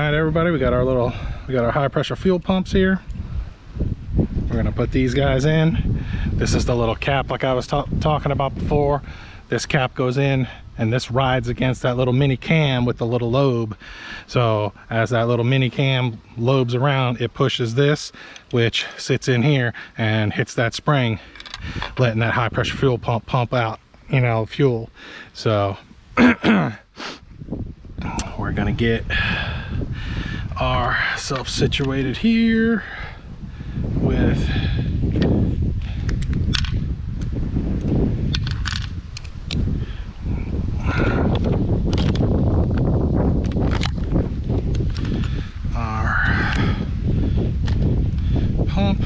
right, everybody, we got our high pressure fuel pumps here. We're gonna put these guys in. This is the little cap like I was talking about before. This cap goes in and this rides against that little mini cam with the little lobe. So as that little mini cam lobes around, it pushes this, which sits in here and hits that spring, letting that high pressure fuel pump out, you know, fuel. So we're gonna get ourselves situated here with our pump.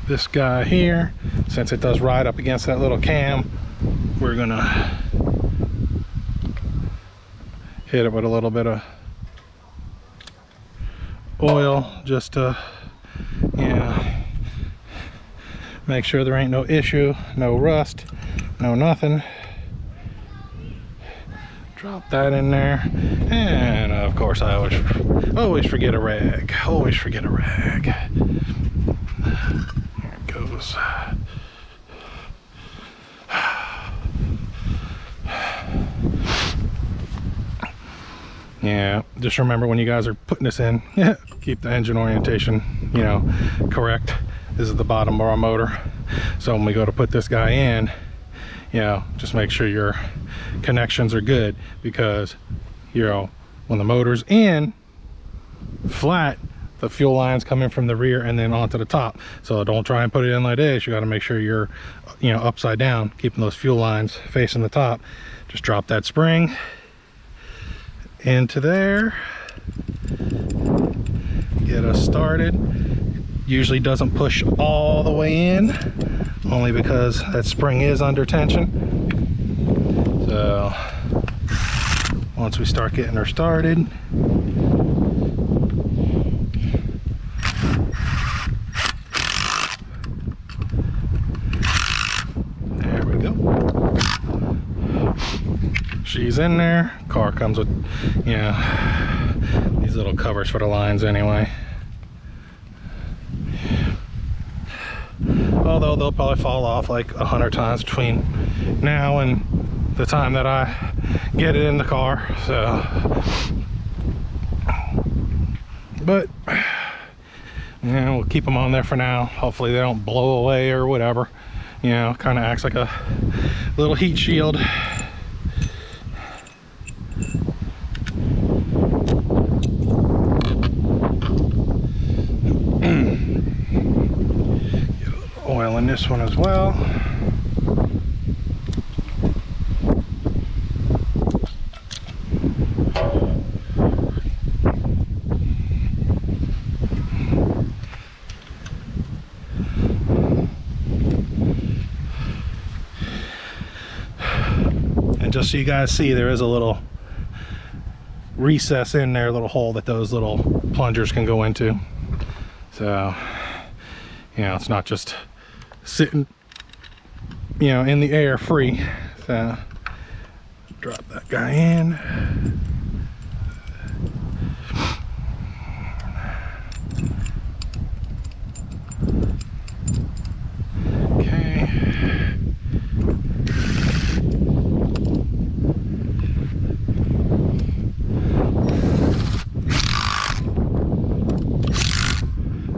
This guy here, since it does ride up against that little cam, we're gonna hit it with a little bit of oil just to, you know, make sure there ain't no issue, no rust, no nothing. Drop that in there, and of course I always forget a rag. Always forget a rag. Here it goes. Yeah, just remember when you guys are putting this in, keep the engine orientation, you know, correct. This is the bottom of our motor. So when we go to put this guy in, you know, just make sure your connections are good, because, you know, when the motor's in flat, the fuel lines come in from the rear and then onto the top. So don't try and put it in like this. You got to make sure you're, you know, upside down, keeping those fuel lines facing the top. Just drop that spring into there, get us started. Usually doesn't push all the way in, only because that spring is under tension. So once we start getting her started, there we go. She's in there. Car comes with, you know, these little covers for the lines anyway. Although they'll probably fall off like 100 times between now and the time that I get it in the car. So, but you know, we'll keep them on there for now. Hopefully they don't blow away or whatever. You know, kind of acts like a little heat shield. Oil in this one as well. And just so you guys see, there is a little recess in there, a little hole that those little plungers can go into. So, you know, it's not just sitting, you know, in the air free. So drop that guy in. Okay.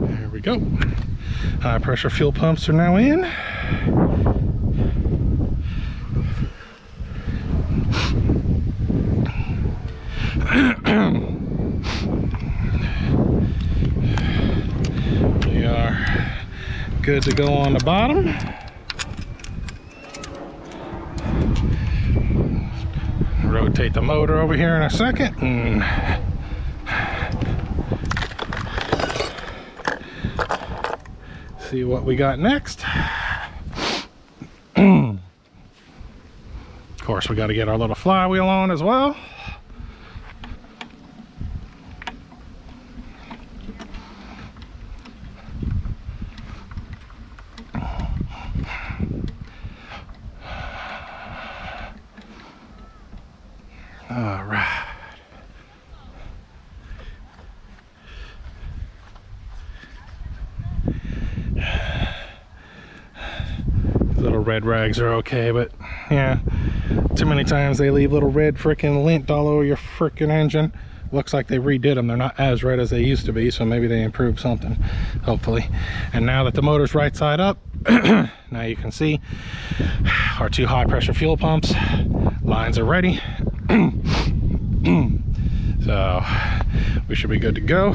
There we go. High pressure fuel pumps are now in. We are good to go on the bottom. Rotate the motor over here in a second. And see what we got next. Of course, we got to get our little flywheel on as well. All right. red rags are okay, but yeah, too many times they leave little red freaking lint all over your freaking engine. Looks like they redid them. They're not as red as they used to be, so maybe they improved something, hopefully. And now that the motor's right side up, now you can see our 2 high pressure fuel pumps. Lines are ready. So we should be good to go.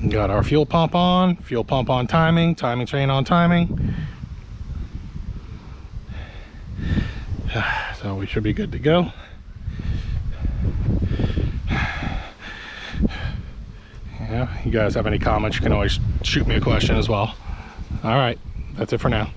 Got our fuel pump on timing, timing chain on timing. So we should be good to go. Yeah, you guys have any comments, you can always shoot me a question as well. All right, that's it for now.